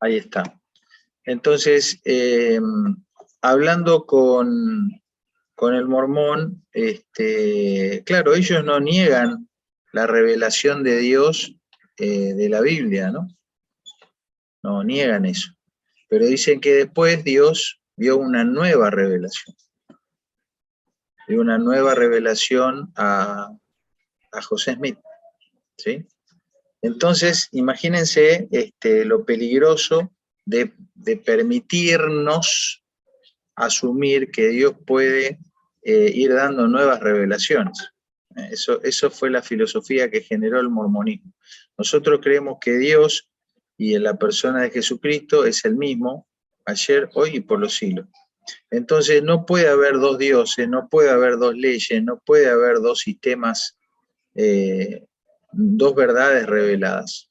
Ahí está. Entonces, hablando con el mormón, claro, ellos no niegan la revelación de Dios de la Biblia, ¿no? No niegan eso. Pero dicen que después Dios dio una nueva revelación. Dio una nueva revelación a José Smith, ¿sí? Entonces, imagínense lo peligroso de permitirnos asumir que Dios puede ir dando nuevas revelaciones. Eso fue la filosofía que generó el mormonismo. Nosotros creemos que Dios y en la persona de Jesucristo es el mismo, ayer, hoy y por los siglos. Entonces no puede haber dos dioses, no puede haber dos leyes, no puede haber dos sistemas, dos verdades reveladas.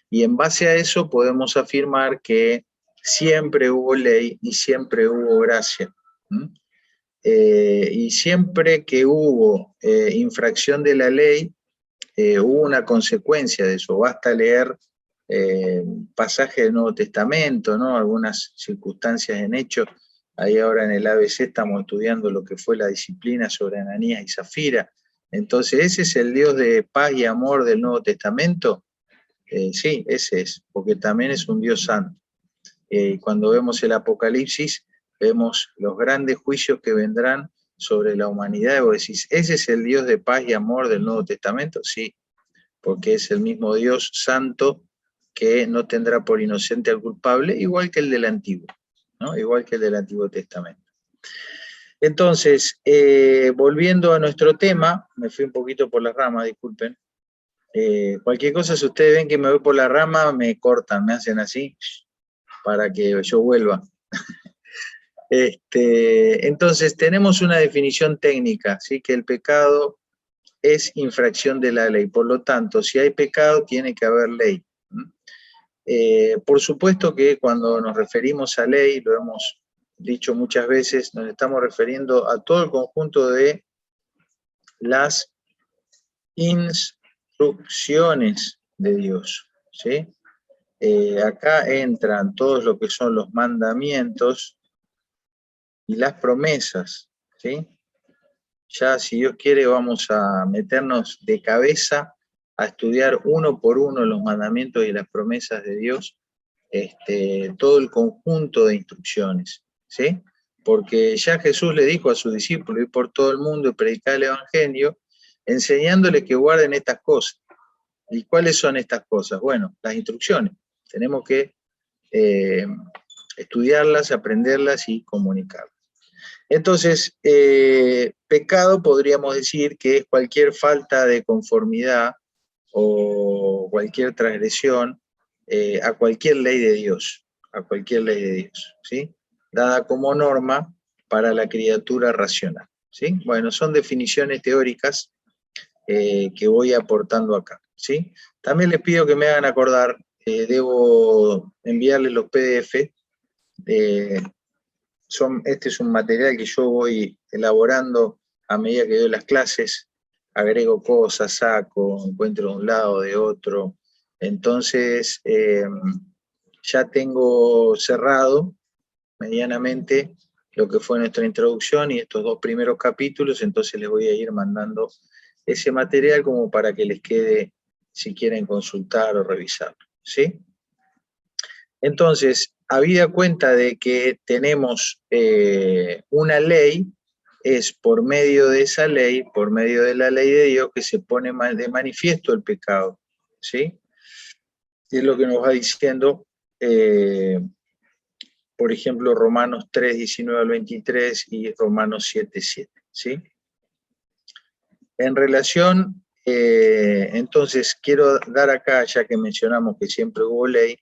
Y en base a eso podemos afirmar que siempre hubo ley y siempre hubo gracia. Y siempre que hubo infracción de la ley, hubo una consecuencia de eso. Basta leer pasajes del Nuevo Testamento, ¿no? Algunas circunstancias en Hechos. Ahí ahora en el ABC estamos estudiando lo que fue la disciplina sobre Ananías y Zafira. Entonces, ¿ese es el Dios de paz y amor del Nuevo Testamento? Sí, ese es, porque también es un Dios santo. Cuando vemos el Apocalipsis, vemos los grandes juicios que vendrán sobre la humanidad. Y vos decís, ¿ese es el Dios de paz y amor del Nuevo Testamento? Sí, porque es el mismo Dios santo que no tendrá por inocente al culpable, igual que el del Antiguo, ¿no? Igual que el del Antiguo Testamento. Entonces, volviendo a nuestro tema, me fui un poquito por las ramas, disculpen. Cualquier cosa, si ustedes ven que me voy por la rama, me cortan, me hacen así, para que yo vuelva. Entonces, tenemos una definición técnica, ¿sí? Que el pecado es infracción de la ley. Por lo tanto, si hay pecado, tiene que haber ley. Por supuesto que cuando nos referimos a ley, lo hemos dicho muchas veces, nos estamos refiriendo a todo el conjunto de las instrucciones de Dios, ¿sí? Acá entran todos lo que son los mandamientos y las promesas, ¿sí? Ya, si Dios quiere, vamos a meternos de cabeza a estudiar uno por uno los mandamientos y las promesas de Dios, todo el conjunto de instrucciones, ¿sí? Porque ya Jesús le dijo a sus discípulos, ir por todo el mundo y predicar el Evangelio, enseñándole que guarden estas cosas. ¿Y cuáles son estas cosas? Bueno, las instrucciones. Tenemos que estudiarlas, aprenderlas y comunicarlas. Entonces, pecado podríamos decir que es cualquier falta de conformidad o cualquier transgresión a cualquier ley de Dios, ¿sí? Dada como norma para la criatura racional, ¿sí? Bueno, son definiciones teóricas que voy aportando acá, ¿sí? También les pido que me hagan acordar, debo enviarles los PDF. Este es un material que yo voy elaborando a medida que doy las clases, agrego cosas, saco, encuentro de un lado, de otro. Entonces, ya tengo cerrado medianamente lo que fue nuestra introducción y estos dos primeros capítulos, entonces les voy a ir mandando ese material como para que les quede si quieren consultar o revisarlo, ¿sí? Entonces, habida cuenta de que tenemos una ley, es por medio de esa ley, por medio de la ley de Dios, que se pone de manifiesto el pecado, ¿sí? Y es lo que nos va diciendo, por ejemplo, Romanos 3, 19 al 23 y Romanos 7, 7, ¿sí? En relación, entonces, quiero dar acá, ya que mencionamos que siempre hubo ley,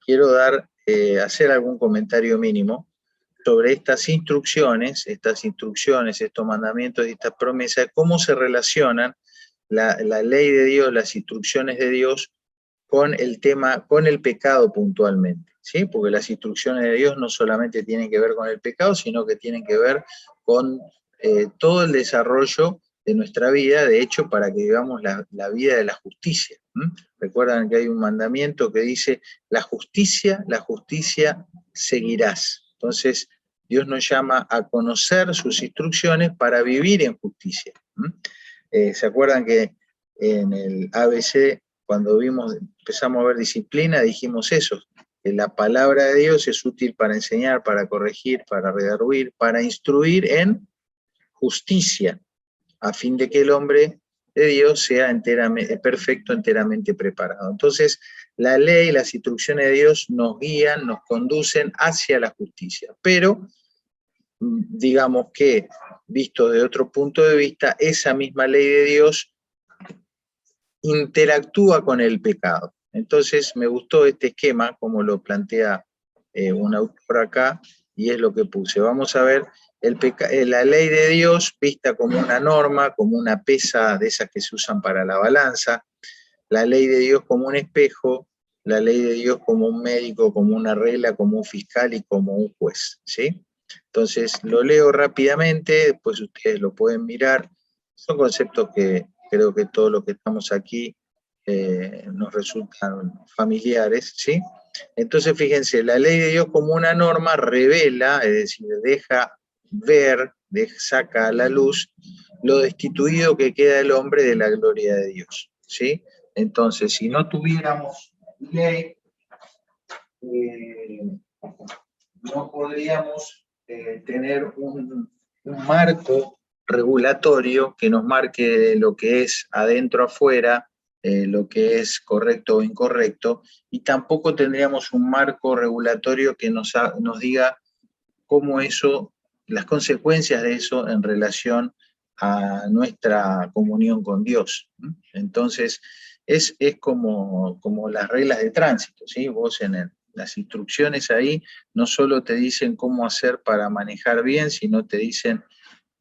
quiero hacer algún comentario mínimo sobre estas instrucciones, estos mandamientos y estas promesas, cómo se relacionan la ley de Dios, las instrucciones de Dios con el tema, con el pecado puntualmente, ¿sí? Porque las instrucciones de Dios no solamente tienen que ver con el pecado, sino que tienen que ver con todo el desarrollo de nuestra vida, de hecho, para que vivamos la vida de la justicia. Recuerdan que hay un mandamiento que dice, la justicia seguirás. Entonces, Dios nos llama a conocer sus instrucciones para vivir en justicia. ¿Se acuerdan que en el ABC, cuando empezamos a ver disciplina, dijimos eso, que la palabra de Dios es útil para enseñar, para corregir, para redarguir, para instruir en justicia, a fin de que el hombre de Dios sea perfecto, enteramente preparado. Entonces, la ley, las instrucciones de Dios nos guían, nos conducen hacia la justicia. Pero, digamos que, visto de otro punto de vista, esa misma ley de Dios interactúa con el pecado. Entonces, me gustó este esquema, como lo plantea un autor acá, y es lo que puse. Vamos a ver la ley de Dios vista como una norma, como una pesa de esas que se usan para la balanza, la ley de Dios como un espejo, la ley de Dios como un médico, como una regla, como un fiscal y como un juez, ¿sí? Entonces, lo leo rápidamente, después ustedes lo pueden mirar. Son conceptos que creo que todos los que estamos aquí nos resultan familiares, ¿sí? Entonces, fíjense, la ley de Dios como una norma revela, es decir, deja ver, saca a la luz lo destituido que queda el hombre de la gloria de Dios, ¿sí? Entonces, si no tuviéramos ley, no podríamos tener un marco regulatorio que nos marque lo que es adentro afuera, lo que es correcto o incorrecto, y tampoco tendríamos un marco regulatorio que nos diga cómo eso, las consecuencias de eso en relación a nuestra comunión con Dios. Entonces, es como las reglas de tránsito, ¿sí? Vos las instrucciones ahí no solo te dicen cómo hacer para manejar bien, sino te dicen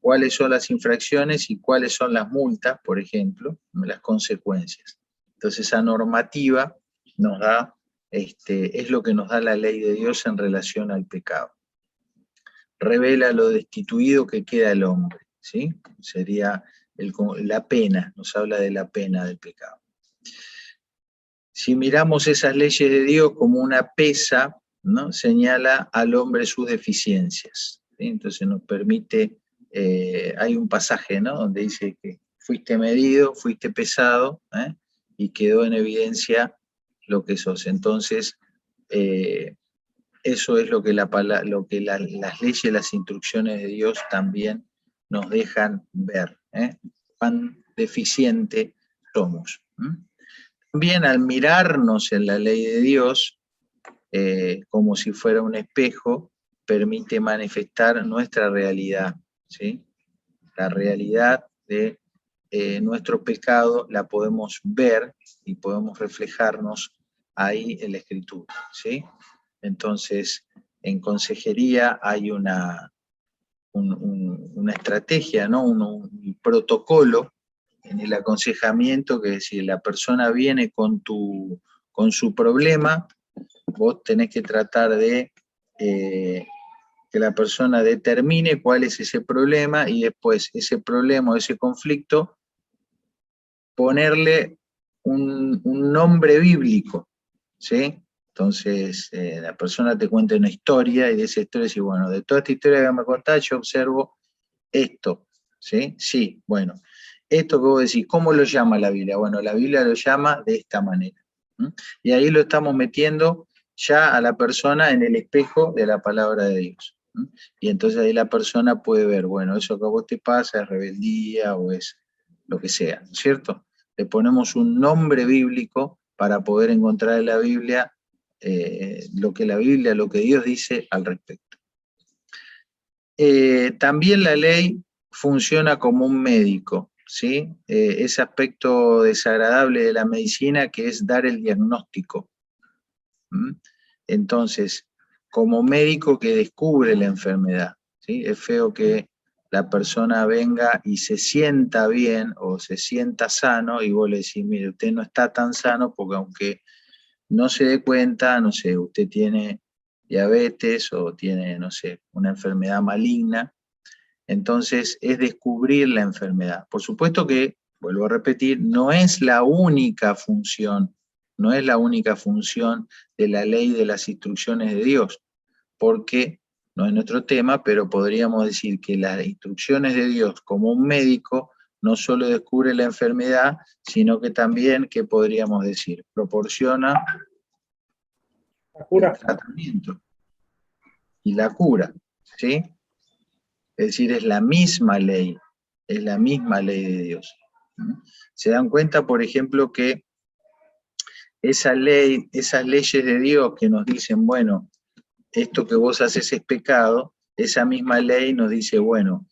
cuáles son las infracciones y cuáles son las multas, por ejemplo, las consecuencias. Entonces, esa normativa nos da, es lo que nos da la ley de Dios en relación al pecado. Revela lo destituido que queda el hombre, ¿sí? Sería la pena, nos habla de la pena del pecado. Si miramos esas leyes de Dios como una pesa, ¿no? Señala al hombre sus deficiencias, ¿sí? Entonces nos permite, hay un pasaje, ¿no? Donde dice que fuiste medido, fuiste pesado, y quedó en evidencia lo que sos. Entonces, eso es lo que las leyes, las instrucciones de Dios también nos dejan ver, cuán deficiente somos. También al mirarnos en la ley de Dios, como si fuera un espejo, permite manifestar nuestra realidad, ¿sí? La realidad de nuestro pecado la podemos ver y podemos reflejarnos ahí en la Escritura, ¿sí? Entonces, en consejería hay una estrategia, ¿no? Un protocolo en el aconsejamiento, que si la persona viene con su problema, vos tenés que tratar de que la persona determine cuál es ese problema y después ese problema o ese conflicto ponerle un nombre bíblico, ¿sí? Entonces, la persona te cuenta una historia y de esa historia dice, bueno, de toda esta historia que me contás, yo observo esto, ¿sí? Sí, bueno, esto que vos decís, ¿cómo lo llama la Biblia? Bueno, la Biblia lo llama de esta manera. Y ahí lo estamos metiendo ya a la persona en el espejo de la palabra de Dios. Y entonces ahí la persona puede ver, bueno, eso que a vos te pasa es rebeldía o es lo que sea, ¿no es cierto? Le ponemos un nombre bíblico para poder encontrar en la Biblia lo que Dios dice al respecto. También la ley funciona como un médico, ¿sí? Ese aspecto desagradable de la medicina que es dar el diagnóstico. Entonces, como médico que descubre la enfermedad, ¿sí? Es feo que la persona venga y se sienta bien o se sienta sano y vos le decís, mire, usted no está tan sano porque aunque no se dé cuenta, no sé, usted tiene diabetes o tiene, no sé, una enfermedad maligna, Entonces es descubrir la enfermedad. Por supuesto que, vuelvo a repetir, no es la única función, no es la única función de la ley de las instrucciones de Dios, porque no es nuestro tema, pero podríamos decir que las instrucciones de Dios como un médico no solo descubre la enfermedad, sino que también, ¿qué podríamos decir? Proporciona La cura. el tratamiento y la cura, ¿sí? Es decir, es la misma ley de Dios. Se dan cuenta, por ejemplo, que esa ley, esas leyes de Dios que nos dicen, bueno, esto que vos haces es pecado, esa misma ley nos dice, bueno,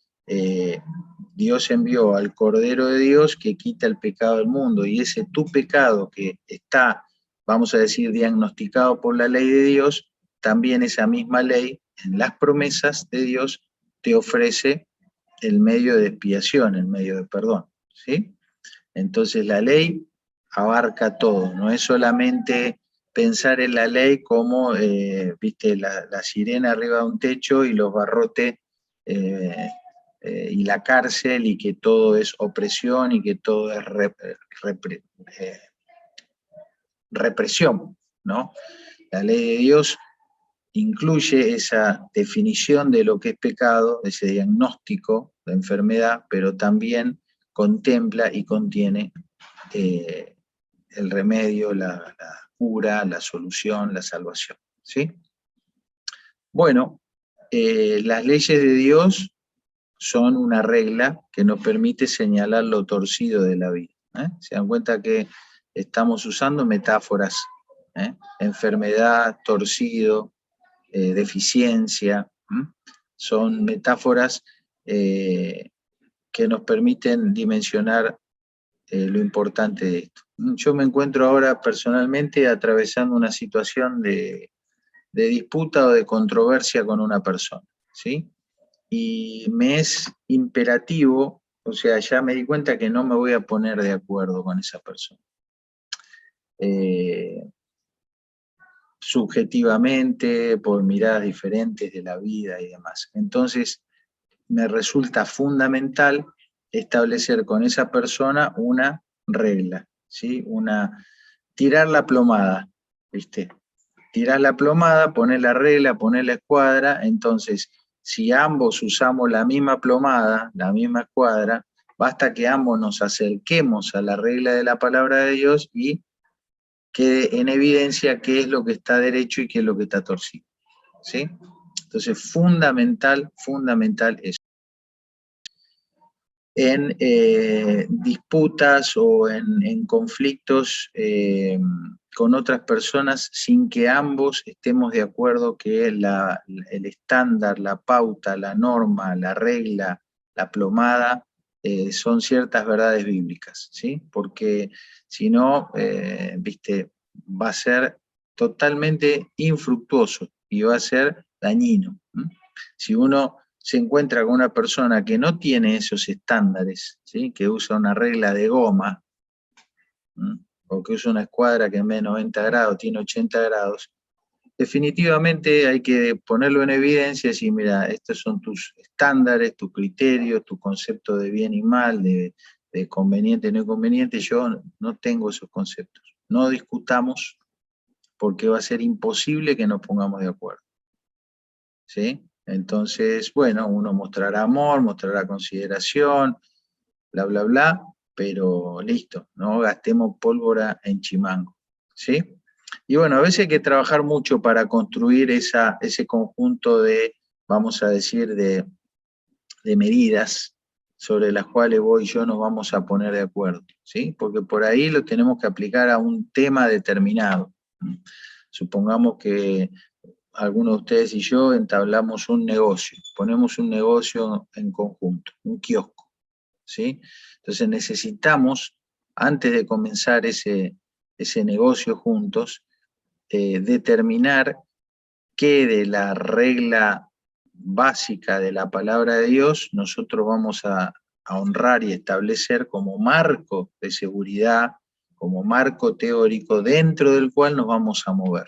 Dios envió al Cordero de Dios que quita el pecado del mundo, y ese tu pecado que está, vamos a decir, diagnosticado por la ley de Dios, también esa misma ley, en las promesas de Dios, te ofrece el medio de expiación, el medio de perdón, ¿sí? Entonces la ley abarca todo, no es solamente pensar en la ley como, viste, la sirena arriba de un techo y los barrotes y la cárcel y que todo es opresión y que todo es represión, ¿no? La ley de Dios incluye esa definición de lo que es pecado, ese diagnóstico de enfermedad, pero también contempla y contiene el remedio, la cura, la solución, la salvación, ¿sí? Bueno, las leyes de Dios son una regla que nos permite señalar lo torcido de la vida. Se dan cuenta que estamos usando metáforas, enfermedad, torcido, deficiencia, son metáforas que nos permiten dimensionar lo importante de esto. Yo me encuentro ahora personalmente atravesando una situación de disputa o de controversia con una persona, ¿sí? Y me es imperativo, o sea, ya me di cuenta que no me voy a poner de acuerdo con esa persona. Subjetivamente, por miradas diferentes de la vida y demás. Entonces, me resulta fundamental establecer con esa persona una regla, ¿sí? Tirar la plomada, ¿viste? Tirar la plomada, poner la regla, poner la escuadra, entonces, si ambos usamos la misma plomada, la misma escuadra, basta que ambos nos acerquemos a la regla de la palabra de Dios y quede en evidencia qué es lo que está derecho y qué es lo que está torcido, ¿sí? Entonces, fundamental eso. En disputas o en conflictos con otras personas sin que ambos estemos de acuerdo que el estándar, la pauta, la norma, la regla, la plomada son ciertas verdades bíblicas, ¿sí? Porque si no, viste, va a ser totalmente infructuoso y va a ser dañino. Si uno se encuentra con una persona que no tiene esos estándares, ¿sí? Que usa una regla de goma, o que usa una escuadra que en vez de 90 grados tiene 80 grados, definitivamente hay que ponerlo en evidencia y decir, mira, estos son tus estándares, tus criterios, tu concepto de bien y mal, de conveniente y no conveniente. Yo no tengo esos conceptos. No discutamos porque va a ser imposible que nos pongamos de acuerdo, ¿sí? Entonces, bueno, uno mostrará amor, mostrará consideración, bla, bla, bla, pero listo, no gastemos pólvora en chimango, ¿sí? Y bueno, a veces hay que trabajar mucho para construir ese conjunto de, vamos a decir, de medidas sobre las cuales vos y yo nos vamos a poner de acuerdo, ¿sí? Porque por ahí lo tenemos que aplicar a un tema determinado. Supongamos que algunos de ustedes y yo entablamos un negocio, ponemos un negocio en conjunto, un kiosco, ¿sí? Entonces necesitamos, antes de comenzar ese negocio juntos, determinar qué de la regla básica de la palabra de Dios nosotros vamos a honrar y establecer como marco de seguridad, como marco teórico dentro del cual nos vamos a mover.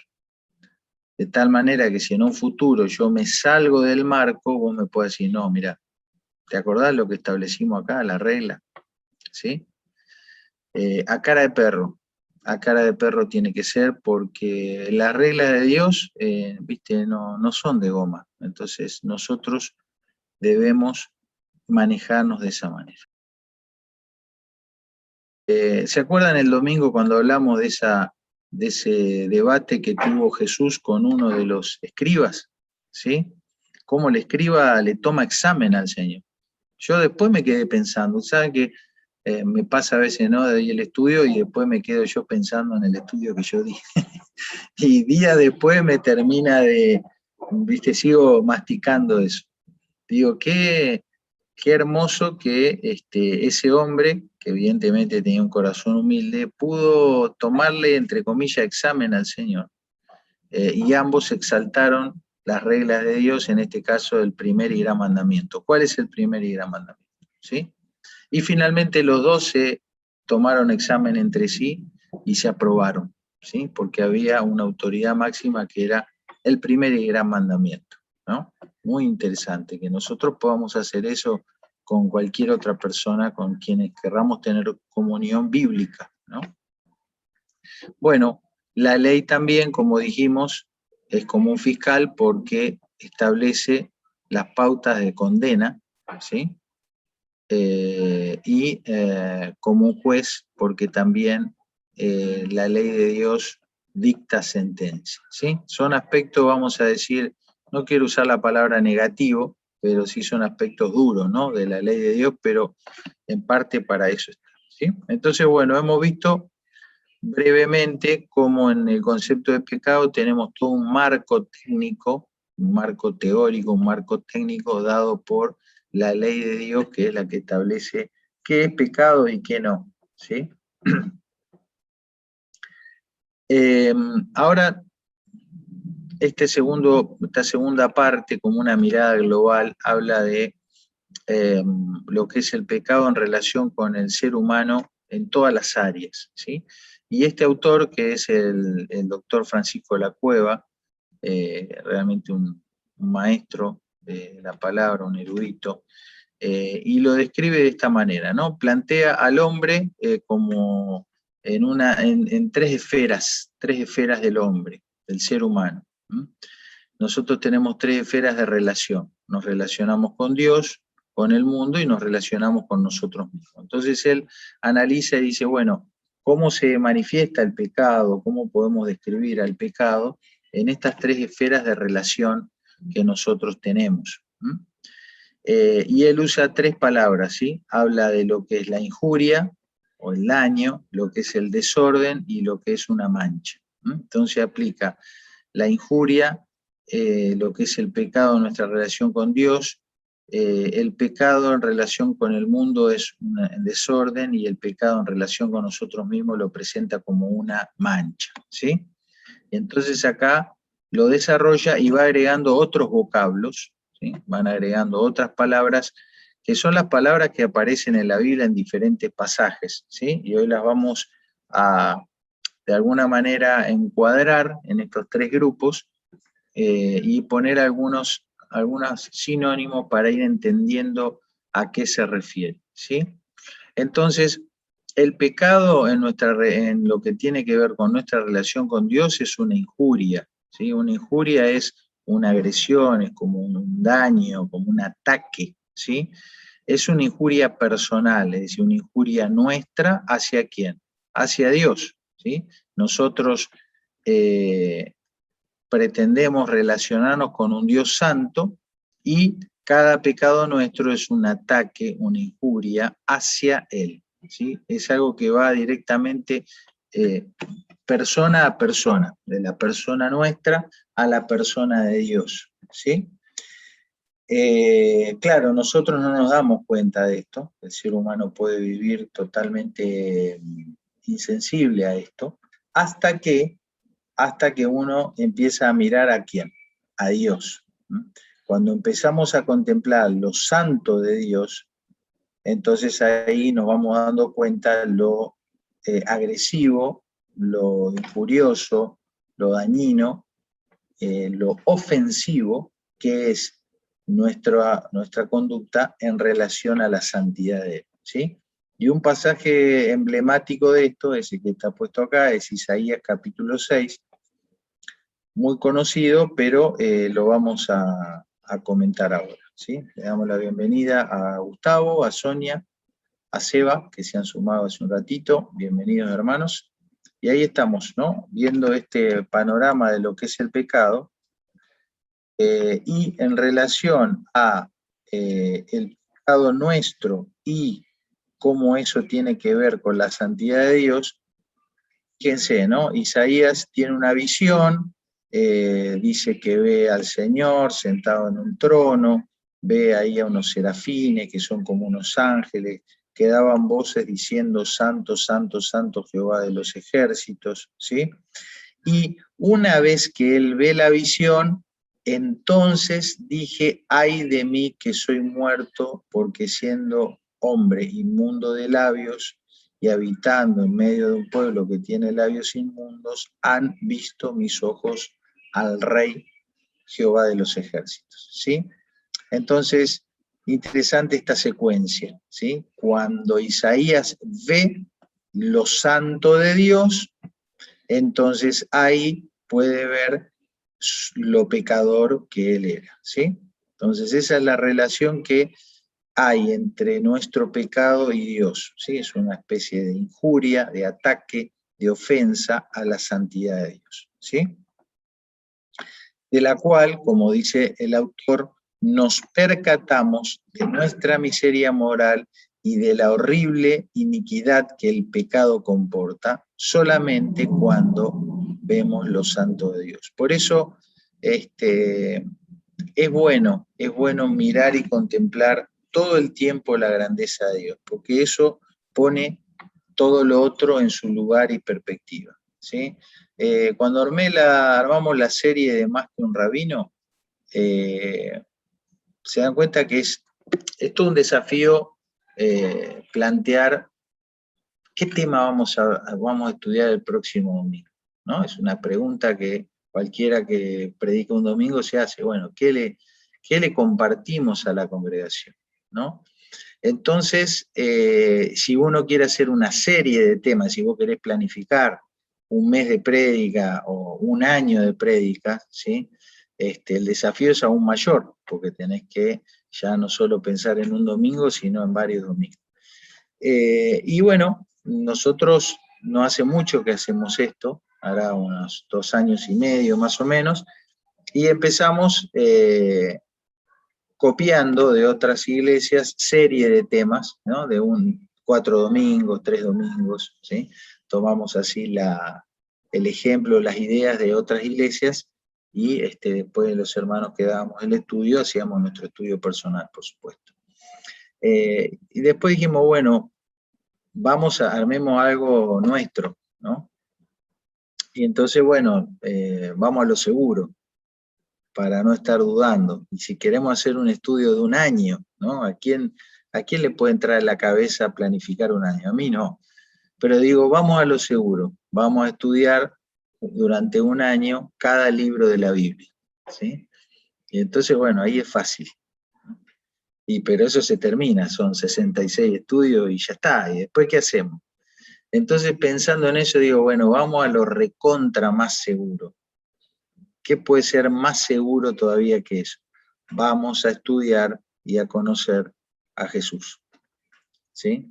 De tal manera que si en un futuro yo me salgo del marco, vos me podés decir, no, mira, ¿Te acordás lo que establecimos acá, la regla? ¿Sí? A cara de perro. A cara de perro tiene que ser porque las reglas de Dios, viste, no son de goma. Entonces nosotros debemos manejarnos de esa manera. ¿Se acuerdan el domingo cuando hablamos de ese debate que tuvo Jesús con uno de los escribas? ¿Sí? Cómo el escriba le toma examen al Señor. Yo después me quedé pensando, ¿saben qué? Me pasa a veces, ¿no? Doy el estudio y después me quedo yo pensando en el estudio que yo di. Y días después me termina viste, sigo masticando eso. Digo, qué hermoso que ese hombre, que evidentemente tenía un corazón humilde, pudo tomarle, entre comillas, examen al Señor. Y ambos exaltaron las reglas de Dios, en este caso el primer y gran mandamiento. ¿Cuál es el primer y gran mandamiento? ¿Sí? Y finalmente los dos se tomaron examen entre sí y se aprobaron, ¿sí? Porque había una autoridad máxima que era el primer y gran mandamiento, ¿no? Muy interesante que nosotros podamos hacer eso con cualquier otra persona con quienes querramos tener comunión bíblica, ¿no? Bueno, la ley también, como dijimos, es como un fiscal porque establece las pautas de condena, ¿sí? Como un juez, porque también la ley de Dios dicta sentencia, ¿sí? Son aspectos, vamos a decir, no quiero usar la palabra negativo, pero sí son aspectos duros, ¿no? De la ley de Dios, pero en parte para eso está, ¿sí? Entonces, bueno, hemos visto brevemente cómo en el concepto de pecado tenemos todo un marco técnico, un marco teórico, un marco técnico dado por la ley de Dios, que es la que establece qué es pecado y qué no, ¿sí? Ahora, esta segunda parte, como una mirada global, habla de lo que es el pecado en relación con el ser humano en todas las áreas, ¿sí? Y este autor, que es el doctor Francisco Lacueva, realmente un maestro de la palabra, un erudito, y lo describe de esta manera, ¿no? Plantea al hombre como en tres esferas del hombre, del ser humano. ¿Mm? Nosotros tenemos tres esferas de relación. Nos relacionamos con Dios, con el mundo y nos relacionamos con nosotros mismos. Entonces él analiza y dice, bueno, ¿cómo se manifiesta el pecado? ¿Cómo podemos describir al pecado en estas tres esferas de relación que nosotros tenemos? Y él usa tres palabras, ¿sí? Habla de lo que es la injuria o el daño, lo que es el desorden y lo que es una mancha. Entonces aplica la injuria, lo que es el pecado en nuestra relación con Dios, el pecado en relación con el mundo es un desorden y el pecado en relación con nosotros mismos lo presenta como una mancha, ¿sí? Entonces acá lo desarrolla y va agregando otros vocablos, ¿sí? Van agregando otras palabras que son las palabras que aparecen en la Biblia en diferentes pasajes, ¿sí? Y hoy las vamos a, de alguna manera, encuadrar en estos tres grupos y poner algunos sinónimos para ir entendiendo a qué se refiere, ¿sí? Entonces, el pecado en lo que tiene que ver con nuestra relación con Dios es una injuria, ¿sí? Una injuria es una agresión, es como un daño, como un ataque, ¿sí? Es una injuria personal, es decir, una injuria nuestra ¿hacia quién? Hacia Dios, ¿sí? Nosotros pretendemos relacionarnos con un Dios santo y cada pecado nuestro es un ataque, una injuria hacia Él, ¿sí? Es algo que va directamente persona a persona, de la persona nuestra a la persona de Dios, ¿sí? Claro, nosotros no nos damos cuenta de esto, el ser humano puede vivir totalmente insensible a esto, hasta que uno empieza a mirar a quién, a Dios. Cuando empezamos a contemplar lo santo de Dios, entonces ahí nos vamos dando cuenta lo agresivo, lo injurioso, lo dañino, lo ofensivo que es nuestra conducta en relación a la santidad de Él, ¿sí? Y un pasaje emblemático de esto, ese que está puesto acá, es Isaías capítulo 6, muy conocido, pero lo vamos a comentar ahora, ¿sí? Le damos la bienvenida a Gustavo, a Sonia, a Seba, que se han sumado hace un ratito. Bienvenidos, hermanos. Y ahí estamos, ¿no? Viendo este panorama de lo que es el pecado, y en relación a el pecado nuestro y cómo eso tiene que ver con la santidad de Dios, fíjense, ¿no? Isaías tiene una visión, dice que ve al Señor sentado en un trono, ve ahí a unos serafines que son como unos ángeles, que daban voces diciendo santo, santo, santo Jehová de los ejércitos, ¿sí? Y una vez que él ve la visión, entonces dije, ay de mí que soy muerto, porque siendo hombre inmundo de labios y habitando en medio de un pueblo que tiene labios inmundos, han visto mis ojos al Rey Jehová de los ejércitos, ¿sí? Entonces, interesante esta secuencia, ¿sí? Cuando Isaías ve lo santo de Dios, entonces ahí puede ver lo pecador que él era, ¿sí? Entonces esa es la relación que hay entre nuestro pecado y Dios, ¿sí? Es una especie de injuria, de ataque, de ofensa a la santidad de Dios, ¿sí? De la cual, como dice el autor, nos percatamos de nuestra miseria moral y de la horrible iniquidad que el pecado comporta solamente cuando vemos lo santo de Dios. Por eso es bueno mirar y contemplar todo el tiempo la grandeza de Dios, porque eso pone todo lo otro en su lugar y perspectiva, ¿sí? Cuando armamos la serie de Más que un rabino, se dan cuenta que es todo un desafío plantear qué tema vamos a estudiar el próximo domingo, ¿no? Es una pregunta que cualquiera que predica un domingo se hace, bueno, ¿qué le compartimos a la congregación, ¿no? Entonces, si uno quiere hacer una serie de temas, si vos querés planificar un mes de prédica o un año de prédica, ¿sí? El desafío es aún mayor, porque tenés que ya no solo pensar en un domingo, sino en varios domingos. Y bueno, nosotros no hace mucho que hacemos esto, hará unos 2 años y medio más o menos, y empezamos copiando de otras iglesias serie de temas, ¿no? De 4 domingos, 3 domingos, ¿sí? Tomamos así el ejemplo, las ideas de otras iglesias, y después los hermanos que dábamos el estudio, hacíamos nuestro estudio personal, por supuesto. Y después dijimos, bueno, armemos algo nuestro, ¿no? Y entonces, bueno, vamos a lo seguro, para no estar dudando. Y si queremos hacer un estudio de un año, ¿no? ¿A quién le puede entrar en la cabeza planificar un año? A mí no. Pero digo, vamos a lo seguro, vamos a estudiar durante un año cada libro de la Biblia, ¿sí? Y entonces, bueno, ahí es fácil. Pero eso se termina, son 66 estudios y ya está. ¿Y después qué hacemos? Entonces, pensando en eso, digo, bueno, vamos a lo recontra más seguro. ¿Qué puede ser más seguro todavía que eso? Vamos a estudiar y a conocer a Jesús, ¿sí?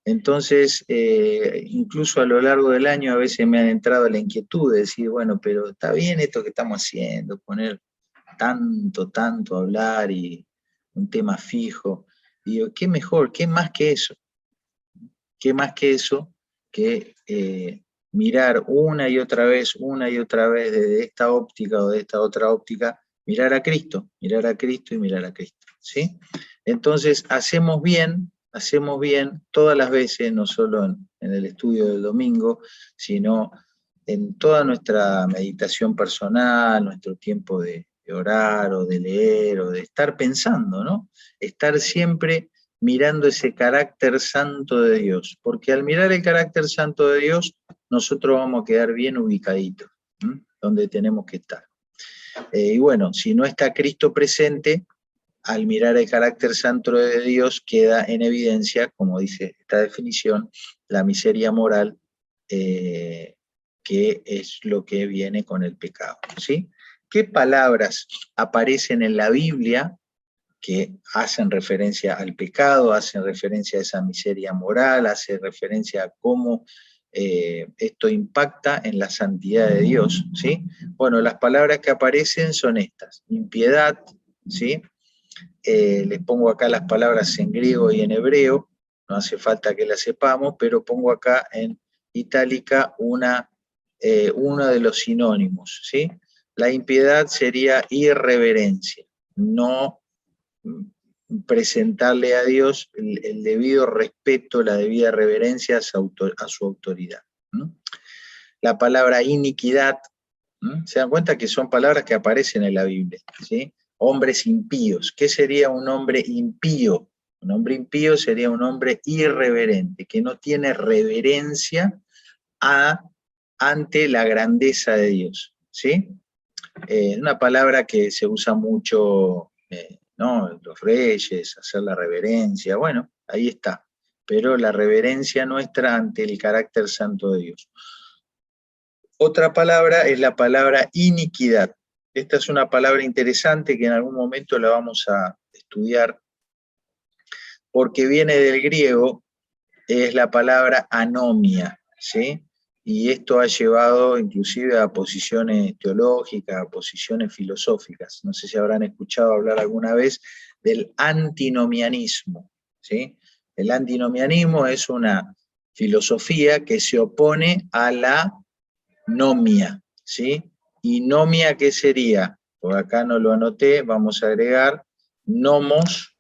Entonces, incluso a lo largo del año a veces me ha entrado la inquietud de decir, bueno, pero está bien esto que estamos haciendo, poner tanto a hablar y un tema fijo. Y digo, ¿qué mejor? ¿Qué más que eso? ¿Qué más que eso? Que mirar una y otra vez desde esta óptica o de esta otra óptica, mirar a Cristo y mirar a Cristo, ¿sí? Entonces, hacemos bien todas las veces, no solo en el estudio del domingo, sino en toda nuestra meditación personal, nuestro tiempo de orar o de leer o de estar pensando, ¿no? Estar siempre mirando ese carácter santo de Dios, porque al mirar el carácter santo de Dios, nosotros vamos a quedar bien ubicaditos, ¿sí? Donde tenemos que estar. Y bueno, si no está Cristo presente, al mirar el carácter santo de Dios queda en evidencia, como dice esta definición, la miseria moral, que es lo que viene con el pecado, ¿sí? ¿Qué palabras aparecen en la Biblia que hacen referencia al pecado, hacen referencia a esa miseria moral, hacen referencia a cómo esto impacta en la santidad de Dios, ¿sí? Bueno, las palabras que aparecen son estas: impiedad, ¿sí? Les pongo acá las palabras en griego y en hebreo, no hace falta que las sepamos, pero pongo acá en itálica uno de los sinónimos, ¿sí? La impiedad sería irreverencia, no presentarle a Dios el debido respeto, la debida reverencia a su autoridad. La palabra iniquidad, se dan cuenta que son palabras que aparecen en la Biblia, ¿sí? Hombres impíos. ¿Qué sería un hombre impío? Un hombre impío sería un hombre irreverente, que no tiene reverencia ante la grandeza de Dios, ¿sí? Una palabra que se usa mucho, ¿no? Los reyes, hacer la reverencia, bueno, ahí está. Pero la reverencia nuestra ante el carácter santo de Dios. Otra palabra es la palabra iniquidad. Esta es una palabra interesante que en algún momento la vamos a estudiar, porque viene del griego, es la palabra anomia, ¿sí? Y esto ha llevado inclusive a posiciones teológicas, a posiciones filosóficas. No sé si habrán escuchado hablar alguna vez del antinomianismo, ¿sí? El antinomianismo es una filosofía que se opone a la nomia, ¿sí? ¿Y nomia qué sería? Por acá no lo anoté, vamos a agregar nomos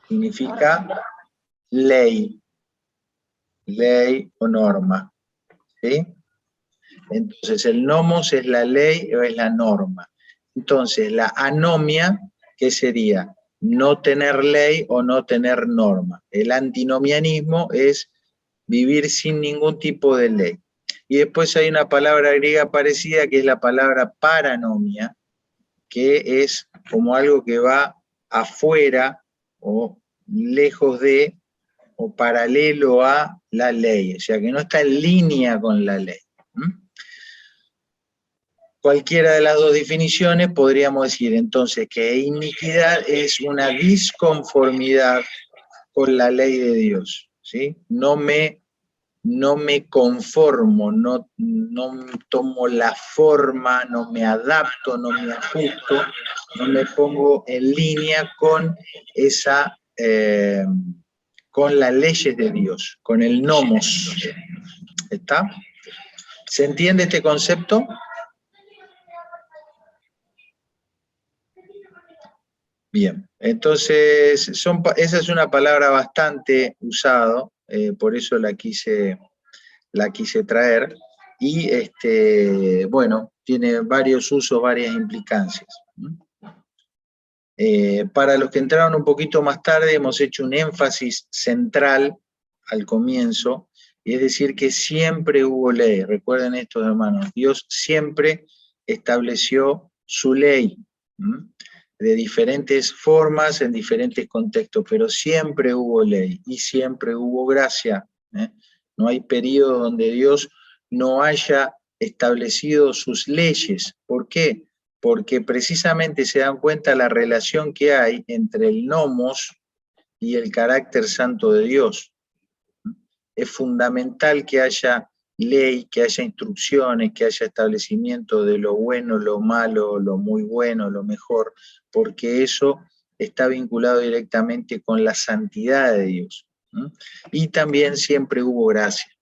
significa ley o norma, ¿sí? Entonces el nomos es la ley o es la norma. Entonces la anomia, ¿qué sería? No tener ley o no tener norma. El antinomianismo es vivir sin ningún tipo de ley. Y después hay una palabra griega parecida que es la palabra paranomia, que es como algo que va afuera o lejos de o paralelo a la ley, o sea que no está en línea con la ley. Cualquiera de las dos definiciones podríamos decir entonces que iniquidad es una disconformidad con la ley de Dios, ¿sí? No me conformo, no tomo la forma, no me adapto, no me ajusto, no me pongo en línea con esa, con las leyes de Dios, con el nomos. ¿Está? ¿Se entiende este concepto? Bien, entonces esa es una palabra bastante usada, por eso la quise traer, y bueno, tiene varios usos, varias implicancias. Para los que entraron un poquito más tarde, hemos hecho un énfasis central al comienzo, y es decir que siempre hubo ley. Recuerden esto, hermanos, Dios siempre estableció su ley, de diferentes formas, en diferentes contextos, pero siempre hubo ley y siempre hubo gracia. No hay periodo donde Dios no haya establecido sus leyes. ¿Por qué? Porque precisamente se dan cuenta la relación que hay entre el nomos y el carácter santo de Dios. Es fundamental que haya ley, que haya instrucciones, que haya establecimiento de lo bueno, lo malo, lo muy bueno, lo mejor, porque eso está vinculado directamente con la santidad de Dios. Y también siempre hubo gracia.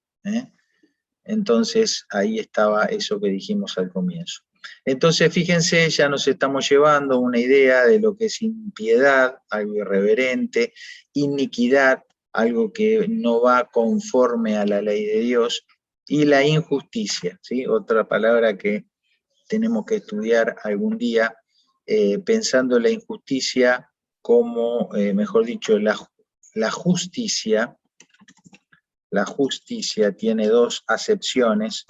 Entonces ahí estaba eso que dijimos al comienzo. Entonces fíjense, ya nos estamos llevando una idea de lo que es impiedad, algo irreverente, iniquidad, algo que no va conforme a la ley de Dios, y la injusticia, ¿sí? Otra palabra que tenemos que estudiar algún día, pensando la injusticia como, mejor dicho, la justicia. La justicia tiene dos acepciones,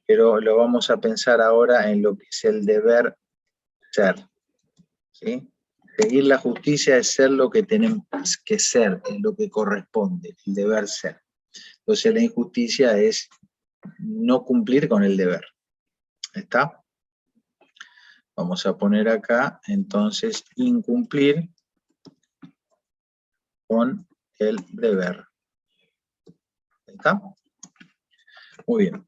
pero lo vamos a pensar ahora en lo que es el deber ser. ¿sí? Seguir la justicia es ser lo que tenemos que ser, es lo que corresponde, el deber ser. Entonces la injusticia es no cumplir con el deber. ¿Está? Vamos a poner acá, entonces, incumplir con el deber. ¿Está? Muy bien.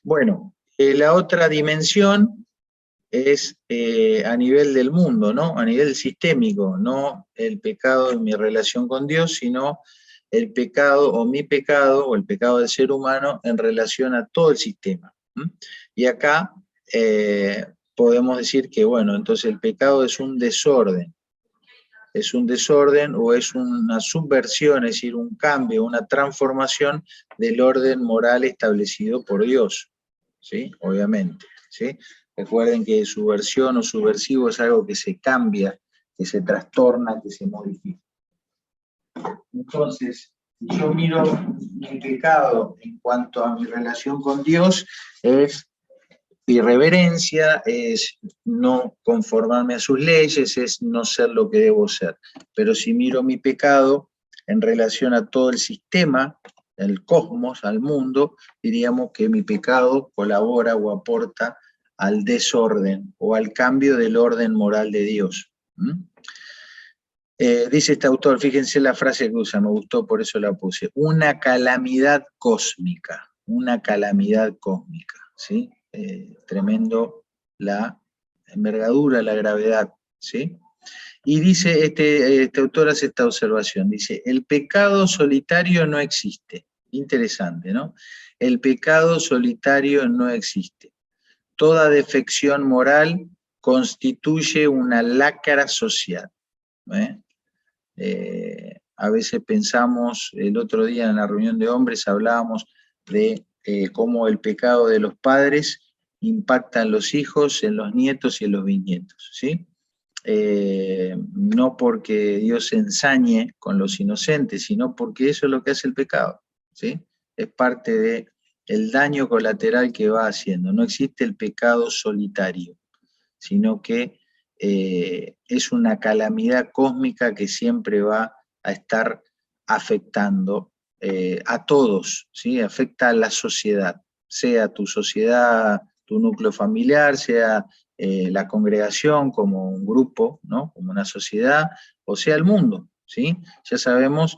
Bueno, la otra dimensión es a nivel del mundo, ¿no? A nivel sistémico, no el pecado en mi relación con Dios, sino el pecado o mi pecado o el pecado del ser humano en relación a todo el sistema. Y acá podemos decir que, bueno, entonces el pecado es un desorden o es una subversión, es decir, un cambio, una transformación del orden moral establecido por Dios, ¿sí? Obviamente, ¿sí? Recuerden que subversión o subversivo es algo que se cambia, que se trastorna, que se modifica. Entonces, si yo miro mi pecado en cuanto a mi relación con Dios, es irreverencia, es no conformarme a sus leyes, es no ser lo que debo ser. Pero si miro mi pecado en relación a todo el sistema, el cosmos, al mundo, diríamos que mi pecado colabora o aporta al desorden o al cambio del orden moral de Dios. Dice este autor, fíjense la frase que usa, me gustó, por eso la puse, una calamidad cósmica, ¿sí? Tremendo la envergadura, la gravedad, ¿sí? Y dice, este autor hace esta observación, dice, el pecado solitario no existe. Interesante, ¿no? El pecado solitario no existe. Toda defección moral constituye una lacra social. A veces pensamos, el otro día en la reunión de hombres hablábamos de cómo el pecado de los padres impacta en los hijos, en los nietos y en los bisnietos, ¿sí? No porque Dios se ensañe con los inocentes, sino porque eso es lo que hace el pecado, ¿sí? Es parte del daño colateral que va haciendo. No existe el pecado solitario, sino que es una calamidad cósmica que siempre va a estar afectando a todos, ¿sí? Afecta a la sociedad, sea tu sociedad, tu núcleo familiar, sea la congregación como un grupo, ¿no? Como una sociedad, o sea el mundo, ¿sí? Ya sabemos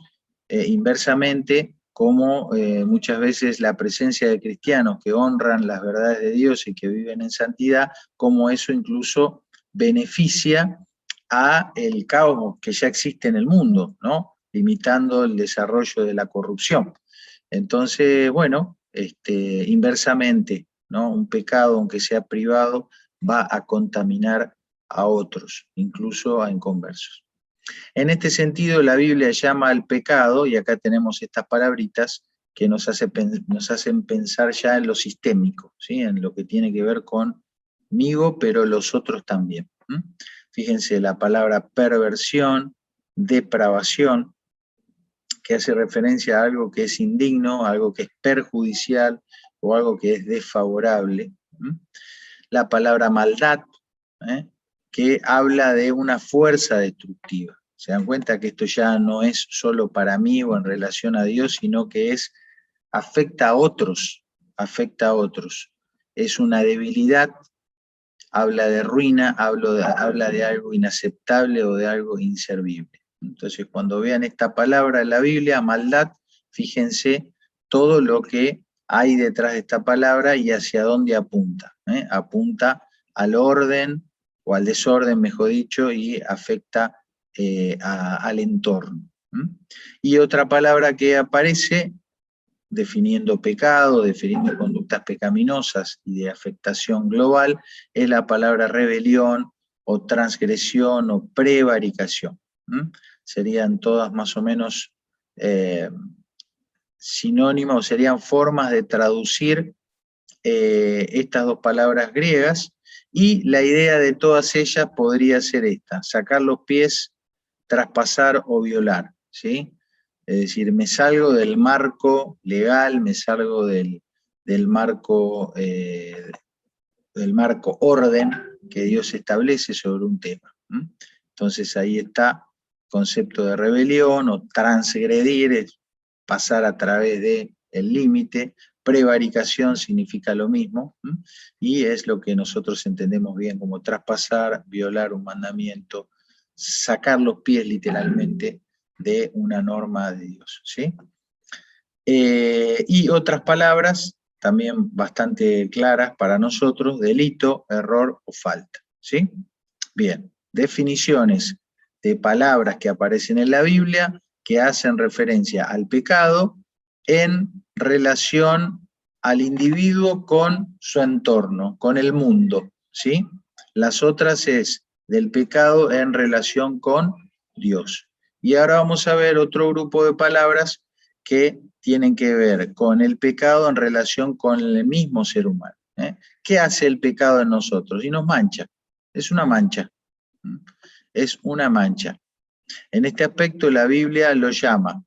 inversamente cómo muchas veces la presencia de cristianos que honran las verdades de Dios y que viven en santidad, cómo eso incluso beneficia a el caos que ya existe en el mundo, ¿no? Limitando el desarrollo de la corrupción. Entonces, bueno, inversamente, ¿no? Un pecado, aunque sea privado, va a contaminar a otros, incluso a inconversos. En este sentido, la Biblia llama al pecado, y acá tenemos estas palabritas que nos hacen pensar ya en lo sistémico, ¿sí? En lo que tiene que ver conmigo, pero los otros también. Fíjense la palabra perversión, depravación, que hace referencia a algo que es indigno, algo que es perjudicial o algo que es desfavorable. La palabra maldad, que habla de una fuerza destructiva. Se dan cuenta que esto ya no es solo para mí o en relación a Dios, sino que afecta a otros, Es una debilidad, habla de ruina, habla de algo inaceptable o de algo inservible. Entonces, cuando vean esta palabra en la Biblia, maldad, fíjense todo lo que hay detrás de esta palabra y hacia dónde apunta. Apunta al orden o al desorden, mejor dicho, y afecta al entorno. Y otra palabra que aparece definiendo pecado, definiendo conductas pecaminosas y de afectación global, es la palabra rebelión o transgresión o prevaricación. Serían todas más o menos sinónimas o serían formas de traducir estas dos palabras griegas, y la idea de todas ellas podría ser esta: sacar los pies, traspasar o violar, ¿sí? Es decir, me salgo del marco legal, me salgo del marco orden que Dios establece sobre un tema. Entonces ahí está el concepto de rebelión o transgredir, es pasar a través del límite. Prevaricación significa lo mismo, y es lo que nosotros entendemos bien como traspasar, violar un mandamiento, sacar los pies literalmente de una norma de Dios, ¿sí? Y otras palabras también bastante claras para nosotros: delito, error o falta, ¿sí? Bien, definiciones de palabras que aparecen en la Biblia que hacen referencia al pecado en relación al individuo con su entorno, con el mundo, ¿sí? Las otras es del pecado en relación con Dios. Y ahora vamos a ver otro grupo de palabras que tienen que ver con el pecado en relación con el mismo ser humano. ¿Qué hace el pecado en nosotros? Y nos mancha, es una mancha. Es una mancha. En este aspecto la Biblia lo llama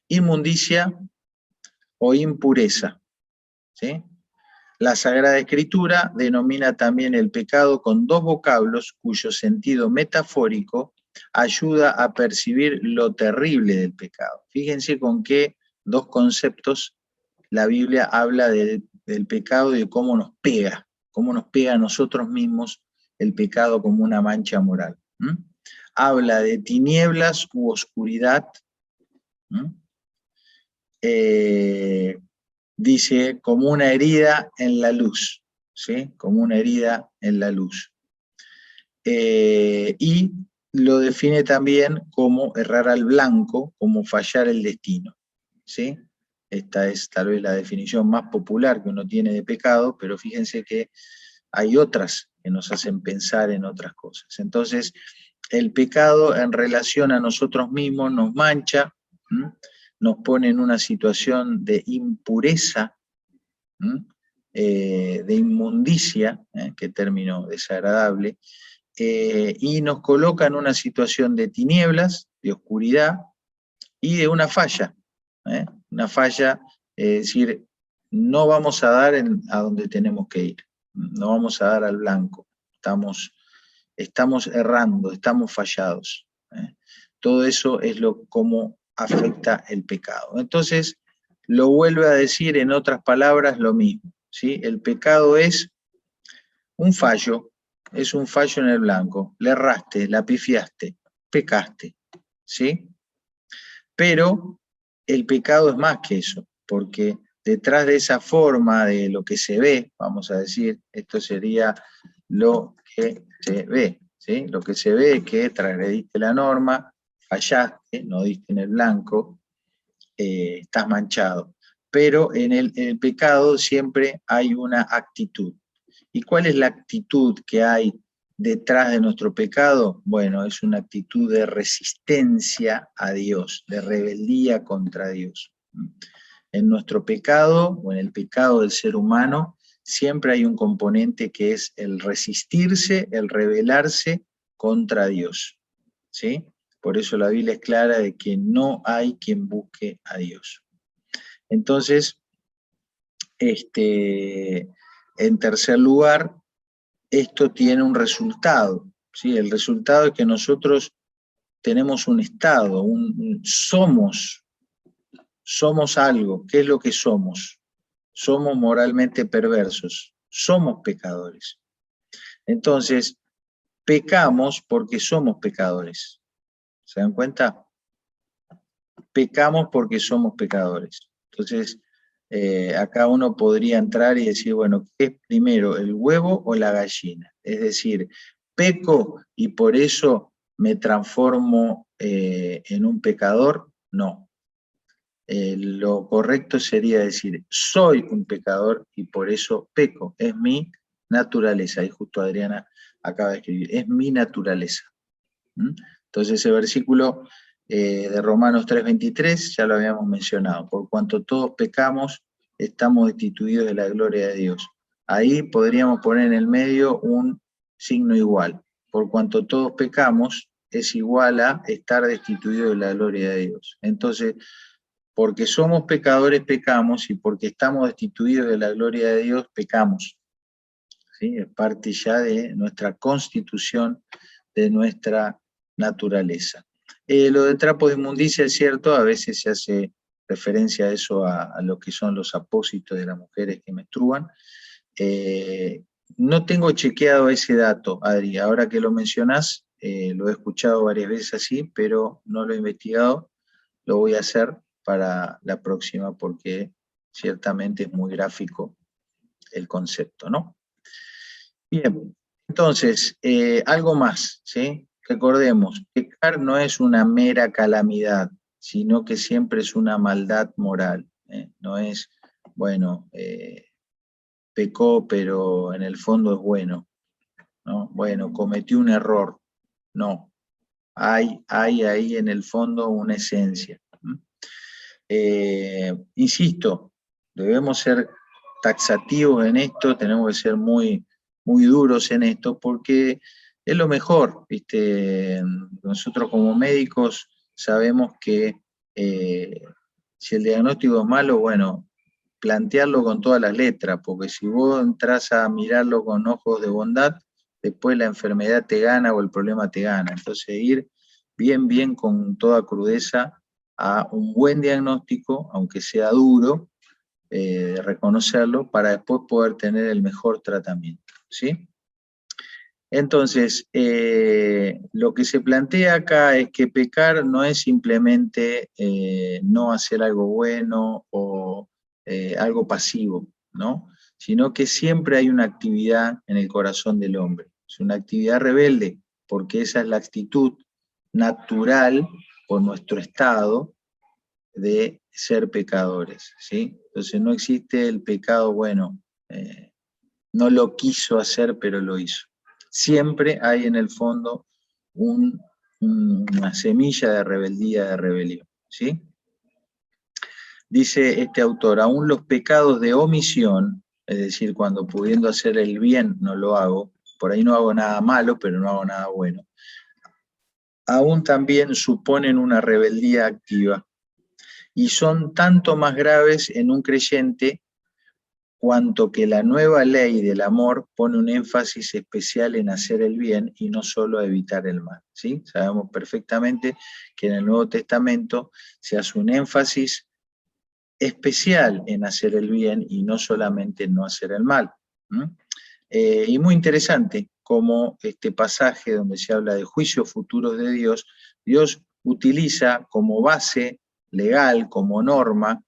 inmundicia o impureza, ¿sí? La Sagrada Escritura denomina también el pecado con dos vocablos cuyo sentido metafórico ayuda a percibir lo terrible del pecado. Fíjense con qué dos conceptos la Biblia habla del pecado y de cómo nos pega a nosotros mismos el pecado como una mancha moral. Habla de tinieblas u oscuridad. Dice como una herida en la luz, ¿sí? Como una herida en la luz. Y lo define también como errar al blanco, como fallar el destino, ¿sí? Esta es tal vez la definición más popular que uno tiene de pecado, pero fíjense que hay otras que nos hacen pensar en otras cosas. Entonces, el pecado en relación a nosotros mismos nos mancha, nos pone en una situación de impureza, de inmundicia, qué término desagradable, y nos coloca en una situación de tinieblas, de oscuridad y de una falla. Una falla, es decir, no vamos a dar a donde tenemos que ir, no vamos a dar al blanco, estamos errando, estamos fallados. Todo eso es cómo afecta el pecado. Entonces, lo vuelve a decir en otras palabras lo mismo, ¿sí? El pecado es un fallo en el blanco, le erraste, la pifiaste, pecaste, ¿sí? Pero el pecado es más que eso, porque detrás de esa forma de lo que se ve, vamos a decir, esto sería lo que se ve, ¿sí? Lo que se ve es que transgrediste la norma, fallaste, no diste en el blanco, estás manchado. Pero en el pecado siempre hay una actitud. ¿Y cuál es la actitud que hay detrás de nuestro pecado? Bueno, es una actitud de resistencia a Dios, de rebeldía contra Dios. En nuestro pecado, o en el pecado del ser humano, siempre hay un componente que es el resistirse, el rebelarse contra Dios, ¿sí? Por eso la Biblia es clara de que no hay quien busque a Dios. Entonces, en tercer lugar, esto tiene un resultado, ¿sí? El resultado es que nosotros tenemos un estado, somos algo. ¿Qué es lo que somos? Somos moralmente perversos, somos pecadores. Entonces, pecamos porque somos pecadores. ¿Se dan cuenta? Pecamos porque somos pecadores. Entonces, acá uno podría entrar y decir, bueno, ¿qué es primero, el huevo o la gallina? Es decir, ¿peco y por eso me transformo en un pecador? No. Lo correcto sería decir, soy un pecador y por eso peco. Es mi naturaleza. Y justo Adriana acaba de escribir, es mi naturaleza. Entonces ese versículo de Romanos 3:23 ya lo habíamos mencionado. Por cuanto todos pecamos, estamos destituidos de la gloria de Dios. Ahí podríamos poner en el medio un signo igual. Por cuanto todos pecamos, es igual a estar destituidos de la gloria de Dios. Entonces, porque somos pecadores, pecamos, y porque estamos destituidos de la gloria de Dios, pecamos. ¿Sí? Es parte ya de nuestra constitución de nuestra naturaleza. Lo de trapos de inmundicia es cierto, a veces se hace referencia a eso, a lo que son los apósitos de las mujeres que menstruan. No tengo chequeado ese dato, Adri, ahora que lo mencionás, lo he escuchado varias veces así, pero no lo he investigado, lo voy a hacer para la próxima porque ciertamente es muy gráfico el concepto, ¿no? Bien, entonces, algo más, ¿sí? Recordemos, pecar no es una mera calamidad, sino que siempre es una maldad moral, ¿eh? No es, bueno, pecó, pero en el fondo es bueno, ¿no? Bueno, cometió un error, no. Hay ahí en el fondo una esencia. Insisto, debemos ser taxativos en esto, tenemos que ser muy, muy duros en esto, porque es lo mejor, ¿viste? Nosotros como médicos sabemos que si el diagnóstico es malo, bueno, plantearlo con todas las letras, porque si vos entras a mirarlo con ojos de bondad, después la enfermedad te gana o el problema te gana. Entonces ir bien con toda crudeza a un buen diagnóstico, aunque sea duro, reconocerlo, para después poder tener el mejor tratamiento, ¿sí? Entonces, lo que se plantea acá es que pecar no es simplemente no hacer algo bueno o algo pasivo, ¿no? Sino que siempre hay una actividad en el corazón del hombre. Es una actividad rebelde, porque esa es la actitud natural por nuestro estado de ser pecadores, ¿sí? Entonces no existe el pecado, bueno, no lo quiso hacer, pero lo hizo. Siempre hay en el fondo una semilla de rebeldía, de rebelión, ¿sí? Dice este autor, aún los pecados de omisión, es decir, cuando pudiendo hacer el bien no lo hago, por ahí no hago nada malo, pero no hago nada bueno, aún también suponen una rebeldía activa y son tanto más graves en un creyente cuanto que la nueva ley del amor pone un énfasis especial en hacer el bien y no solo a evitar el mal, ¿sí? Sabemos perfectamente que en el Nuevo Testamento se hace un énfasis especial en hacer el bien y no solamente en no hacer el mal. Y muy interesante cómo este pasaje donde se habla de juicios futuros de Dios, Dios utiliza como base legal, como norma,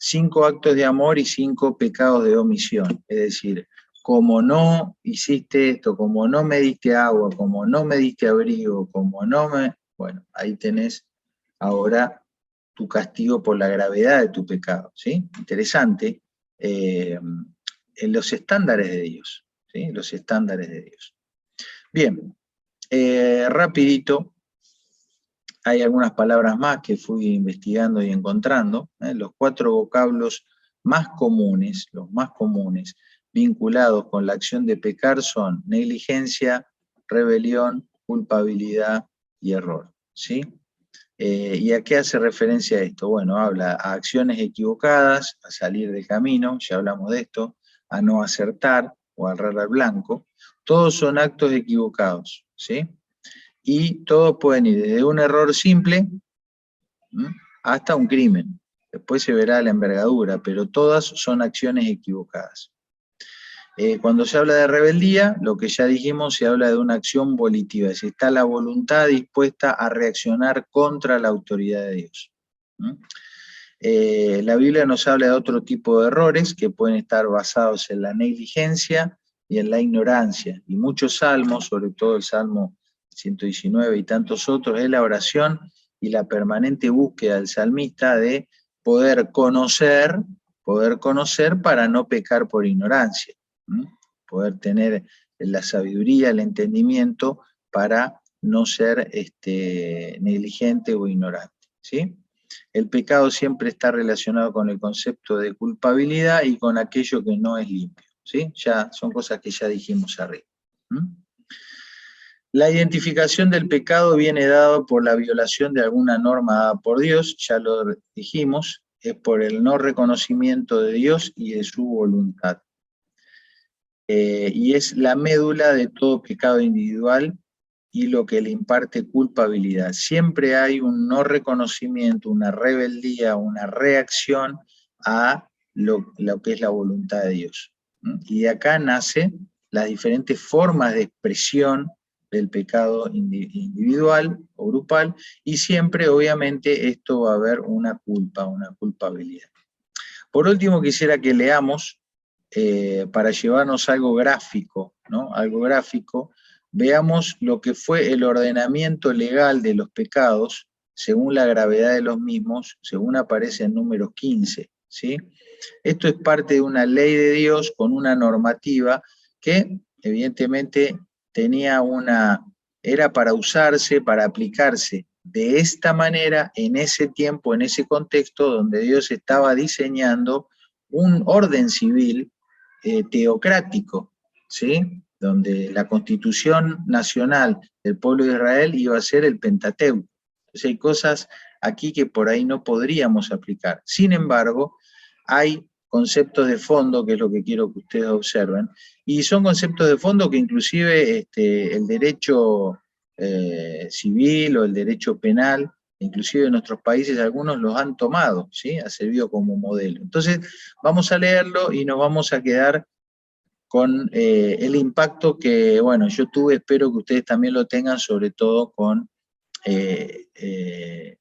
5 actos de amor y 5 pecados de omisión. Es decir, como no hiciste esto, como no me diste agua, como no me diste abrigo, como no me... Bueno, ahí tenés ahora tu castigo por la gravedad de tu pecado, ¿sí? Interesante, en los estándares de Dios, ¿sí? Los estándares de Dios. Bien, rapidito, hay algunas palabras más que fui investigando y encontrando. Los 4 vocablos más comunes, los más comunes, vinculados con la acción de pecar son negligencia, rebelión, culpabilidad y error, ¿sí? ¿Y a qué hace referencia esto? Bueno, habla a acciones equivocadas, a salir del camino, ya hablamos de esto, a no acertar o a errar al blanco. Todos son actos equivocados, ¿sí? Y todos pueden ir desde un error simple hasta un crimen. Después se verá la envergadura, pero todas son acciones equivocadas. Cuando se habla de rebeldía, lo que ya dijimos, se habla de una acción volitiva, es decir, está la voluntad dispuesta a reaccionar contra la autoridad de Dios. La Biblia nos habla de otro tipo de errores que pueden estar basados en la negligencia y en la ignorancia. Y muchos salmos, sobre todo el Salmo 119 y tantos otros, es la oración y la permanente búsqueda del salmista de poder conocer para no pecar por ignorancia. Poder tener la sabiduría, el entendimiento para no ser negligente o ignorante, ¿sí? El pecado siempre está relacionado con el concepto de culpabilidad y con aquello que no es limpio, ¿sí? Ya son cosas que ya dijimos arriba. La identificación del pecado viene dado por la violación de alguna norma dada por Dios, ya lo dijimos, es por el no reconocimiento de Dios y de su voluntad. y es la médula de todo pecado individual y lo que le imparte culpabilidad. Siempre hay un no reconocimiento, una rebeldía, una reacción a lo que es la voluntad de Dios. Y de acá nacen las diferentes formas de expresión del pecado individual o grupal, y siempre obviamente esto va a haber una culpa, una culpabilidad. Por último quisiera que leamos, para llevarnos algo gráfico, ¿no? Algo gráfico, veamos lo que fue el ordenamiento legal de los pecados según la gravedad de los mismos, según aparece en Números 15, ¿sí? Esto es parte de una ley de Dios con una normativa que evidentemente era para usarse, para aplicarse de esta manera en ese tiempo, en ese contexto donde Dios estaba diseñando un orden civil teocrático, ¿sí? Donde la constitución nacional del pueblo de Israel iba a ser el Pentateuco. Entonces hay cosas aquí que por ahí no podríamos aplicar. Sin embargo, hay conceptos de fondo, que es lo que quiero que ustedes observen, y son conceptos de fondo que inclusive el derecho civil o el derecho penal, inclusive en nuestros países algunos los han tomado, ¿sí? Ha servido como modelo. Entonces vamos a leerlo y nos vamos a quedar con el impacto que, bueno, yo tuve, espero que ustedes también lo tengan, sobre todo con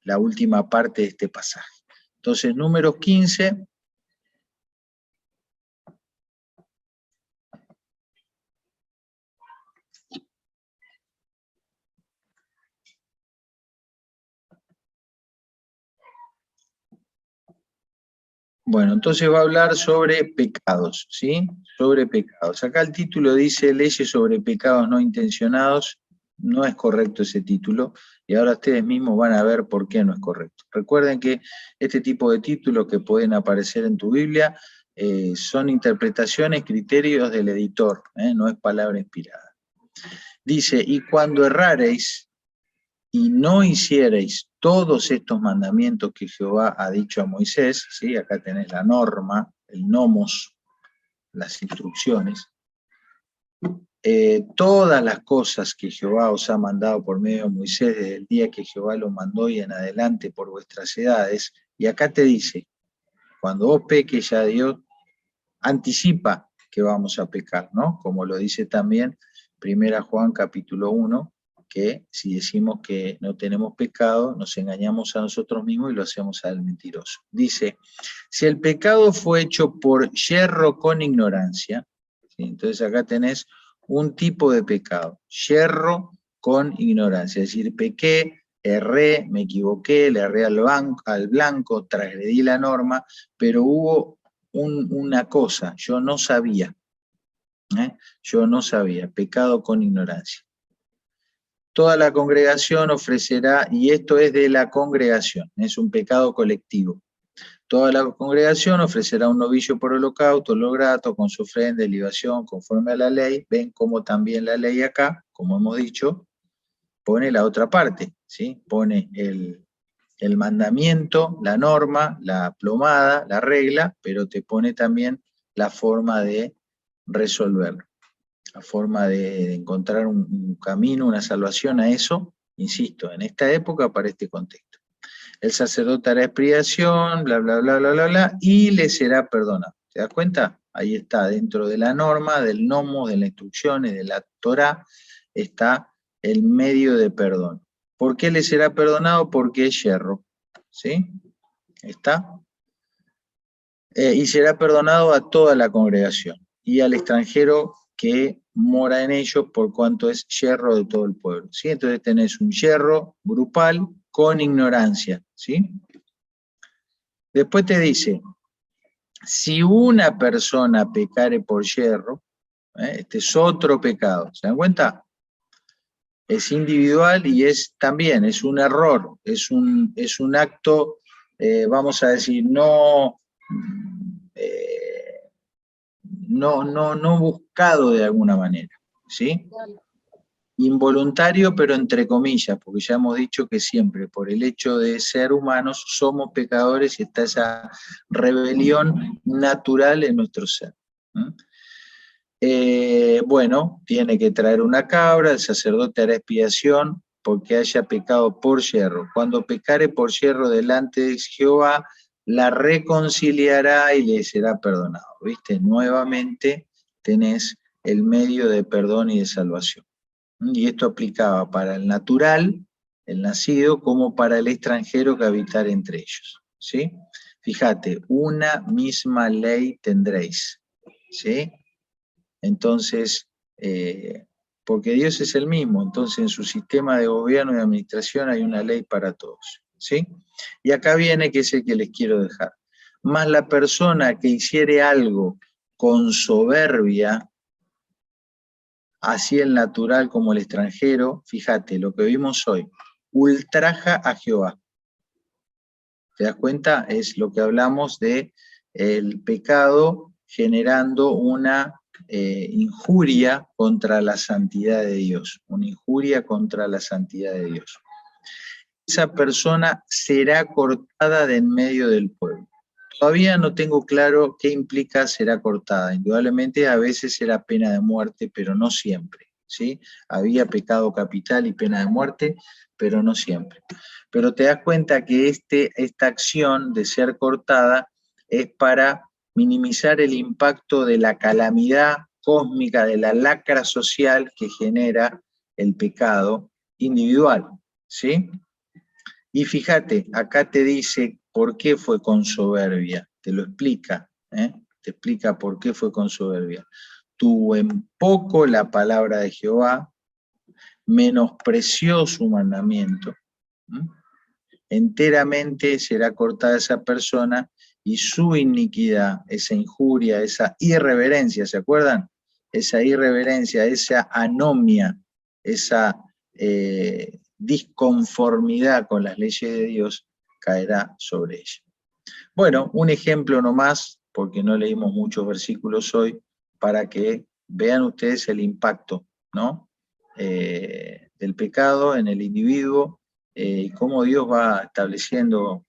la última parte de este pasaje. Entonces, Números 15... Bueno, entonces va a hablar sobre pecados, ¿sí? Sobre pecados. Acá el título dice Leyes sobre pecados no intencionados. No es correcto ese título, y ahora ustedes mismos van a ver por qué no es correcto. Recuerden que este tipo de títulos que pueden aparecer en tu Biblia son interpretaciones, criterios del editor, no es palabra inspirada. Dice, y cuando errareis y no hiciereis todos estos mandamientos que Jehová ha dicho a Moisés, ¿sí? Acá tenés la norma, el nomos, las instrucciones, todas las cosas que Jehová os ha mandado por medio de Moisés desde el día que Jehová lo mandó y en adelante por vuestras edades, y acá te dice, cuando vos peques ya Dios anticipa que vamos a pecar, ¿no? Como lo dice también 1 Juan capítulo 1, que si decimos que no tenemos pecado, nos engañamos a nosotros mismos y lo hacemos al mentiroso. Dice, si el pecado fue hecho por yerro con ignorancia, ¿sí? Entonces acá tenés un tipo de pecado, yerro con ignorancia, es decir, pequé, erré, me equivoqué, le erré al blanco, transgredí la norma, pero hubo una cosa, yo no sabía, pecado con ignorancia. Toda la congregación ofrecerá, y esto es de la congregación, es un pecado colectivo. Toda la congregación ofrecerá un novillo por holocausto, lo grato, con su ofrenda de libación, conforme a la ley. Ven como también la ley acá, como hemos dicho, pone la otra parte, ¿sí? Pone el mandamiento, la norma, la plomada, la regla, pero te pone también la forma de resolverlo, la forma de encontrar un camino, una salvación a eso, insisto, en esta época para este contexto. El sacerdote hará expiación, bla, bla, bla, bla, bla, bla, y le será perdonado. ¿Te das cuenta? Ahí está, dentro de la norma, del nomos, de las instrucciones, de la Torá, está el medio de perdón. ¿Por qué le será perdonado? Porque es yerro, ¿sí? ¿Está? Y será perdonado a toda la congregación, y al extranjero que mora en ellos, por cuanto es yerro de todo el pueblo, ¿sí? Entonces tenés un yerro grupal con ignorancia, ¿sí? Después te dice, si una persona pecare por yerro, este es otro pecado, ¿se dan cuenta? Es individual y es también, es un error, es un acto, vamos a decir, no buscado de alguna manera, ¿sí? Involuntario, pero entre comillas, porque ya hemos dicho que siempre, por el hecho de ser humanos, somos pecadores y está esa rebelión natural en nuestro ser. Bueno, tiene que traer una cabra, el sacerdote hará expiación porque haya pecado por yerro. Cuando pecare por yerro delante de Jehová, la reconciliará y le será perdonado. ¿Viste? Nuevamente tenés el medio de perdón y de salvación. Y esto aplicaba para el natural, el nacido, como para el extranjero que habitar entre ellos. ¿Sí? Fíjate, una misma ley tendréis. ¿Sí? Entonces, porque Dios es el mismo, entonces en su sistema de gobierno y de administración hay una ley para todos, ¿sí? Y acá viene, que es el que les quiero dejar. Más la persona que hiciere algo con soberbia, así el natural como el extranjero, fíjate, lo que vimos hoy, ultraja a Jehová. ¿Te das cuenta? Es lo que hablamos de el pecado generando una injuria contra la santidad de Dios, una injuria contra la santidad de Dios. Esa persona será cortada de en medio del pueblo. Todavía no tengo claro qué implica será cortada. Indudablemente a veces será pena de muerte, pero no siempre, ¿sí? Había pecado capital y pena de muerte, pero no siempre. Pero te das cuenta que esta acción de ser cortada es para minimizar el impacto de la calamidad cósmica, de la lacra social que genera el pecado individual, ¿sí? Y fíjate, acá te dice por qué fue con soberbia, te lo explica, te explica por qué fue con soberbia. Tuvo en poco la palabra de Jehová, menospreció su mandamiento, enteramente será cortada esa persona y su iniquidad, esa injuria, esa irreverencia, ¿se acuerdan? Esa irreverencia, esa anomia, esa disconformidad con las leyes de Dios caerá sobre ella. Bueno, un ejemplo nomás, porque no leímos muchos versículos hoy, para que vean ustedes el impacto, ¿no? Del pecado en el individuo y cómo Dios va estableciendo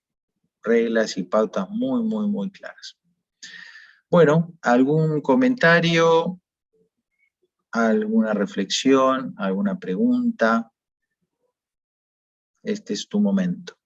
reglas y pautas muy, muy, muy claras. Bueno, ¿algún comentario, alguna reflexión, alguna pregunta? Este es tu momento.